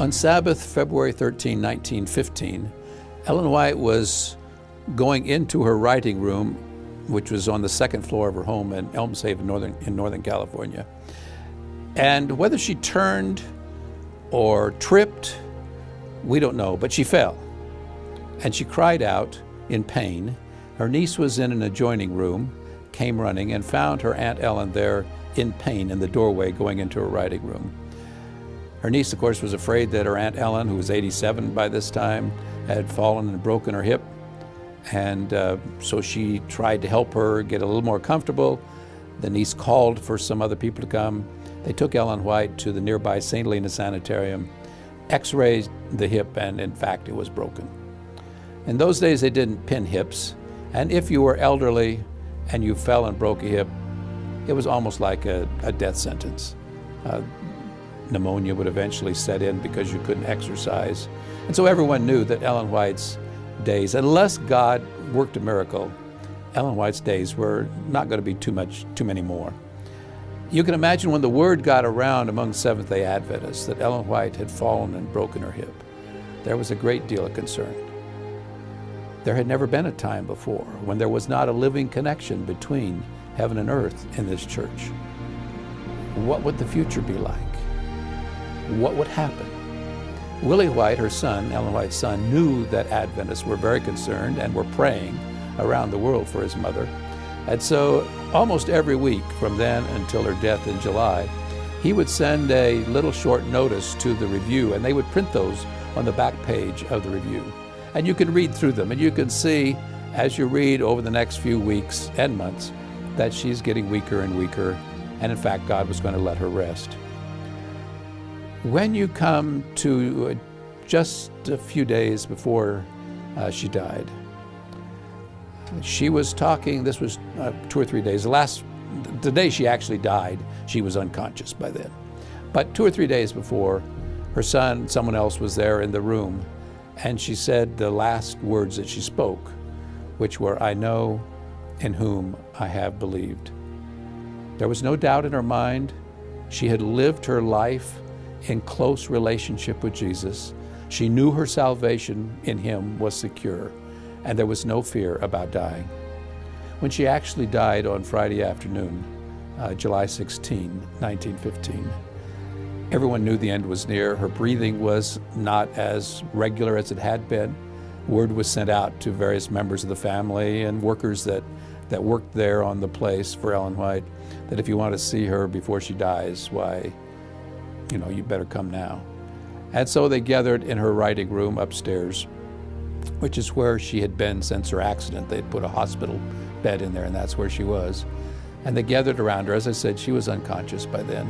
On Sabbath, February 13, 1915, Ellen White was going into her writing room, which was on the second floor of her home in Elms Haven, Northern California. And whether she turned or tripped, we don't know, but she fell. And she cried out in pain. Her niece was in an adjoining room, came running, and found her Aunt Ellen there in pain in the doorway going into her writing room. Her niece, of course, was afraid that her Aunt Ellen, who was 87 by this time, had fallen and broken her hip. And so she tried to help her get a little more comfortable. The niece called for some other people to come. They took Ellen White to the nearby St. Helena Sanitarium, x-rayed the hip, and in fact, it was broken. In those days, they didn't pin hips. And if you were elderly and you fell and broke a hip, it was almost like a death sentence. Pneumonia would eventually set in because you couldn't exercise. And so everyone knew that Ellen White's days, unless God worked a miracle, Ellen White's days were not going to be too many more. You can imagine when the word got around among Seventh-day Adventists that Ellen White had fallen and broken her hip, there was a great deal of concern. There had never been a time before when there was not a living connection between heaven and earth in this church. What would the future be like? What would happen? Willie White, her son, Ellen White's son, knew that Adventists were very concerned and were praying around the world for his mother. And so almost every week from then until her death in July, he would send a little short notice to the Review, and they would print those on the back page of the Review. And you can read through them, and you can see as you read over the next few weeks and months that she's getting weaker and weaker, and in fact, God was going to let her rest. When you come to just a few days before she died, she was talking, this was 2 or 3 days, the day she actually died, she was unconscious by then. But 2 or 3 days before, her son, someone else was there in the room, and she said the last words that she spoke, which were, "I know in whom I have believed." There was no doubt in her mind. She had lived her life in close relationship with Jesus. She knew her salvation in Him was secure, and there was no fear about dying. When she actually died on Friday afternoon, July 16, 1915, everyone knew the end was near. Her breathing was not as regular as it had been. Word was sent out to various members of the family and workers that worked there on the place for Ellen White, that if you want to see her before she dies, why, you better come now. And so they gathered in her writing room upstairs, which is where she had been since her accident. They'd put a hospital bed in there, and that's where she was. And they gathered around her. As I said, she was unconscious by then.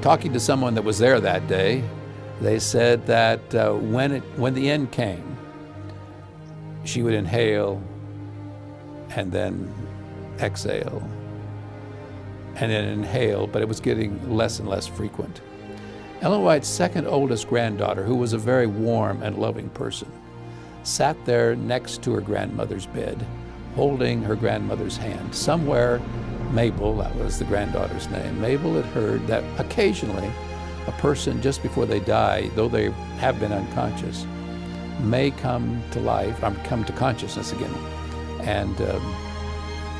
Talking to someone that was there that day, they said that when the end came, she would inhale and then exhale and then inhale, but it was getting less and less frequent. Ellen White's second oldest granddaughter, who was a very warm and loving person, sat there next to her grandmother's bed, holding her grandmother's hand. Somewhere, Mabel, that was the granddaughter's name, Mabel had heard that occasionally a person just before they die, though they have been unconscious, may come to life, or come to consciousness again. And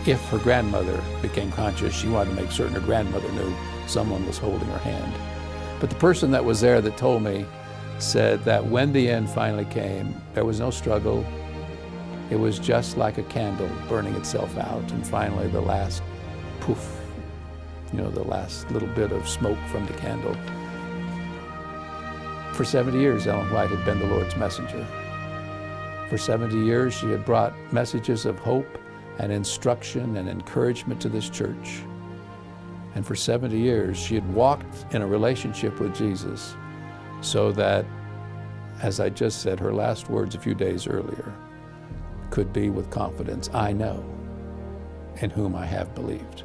if her grandmother became conscious, she wanted to make certain her grandmother knew someone was holding her hand. But the person that was there that told me said that when the end finally came, there was no struggle. It was just like a candle burning itself out, and finally the last poof, the last little bit of smoke from the candle. For 70 years, Ellen White had been the Lord's messenger. For 70 years, she had brought messages of hope and instruction and encouragement to this church. And for 70 years, she had walked in a relationship with Jesus so that, as I just said, her last words a few days earlier could be with confidence, "I know in whom I have believed."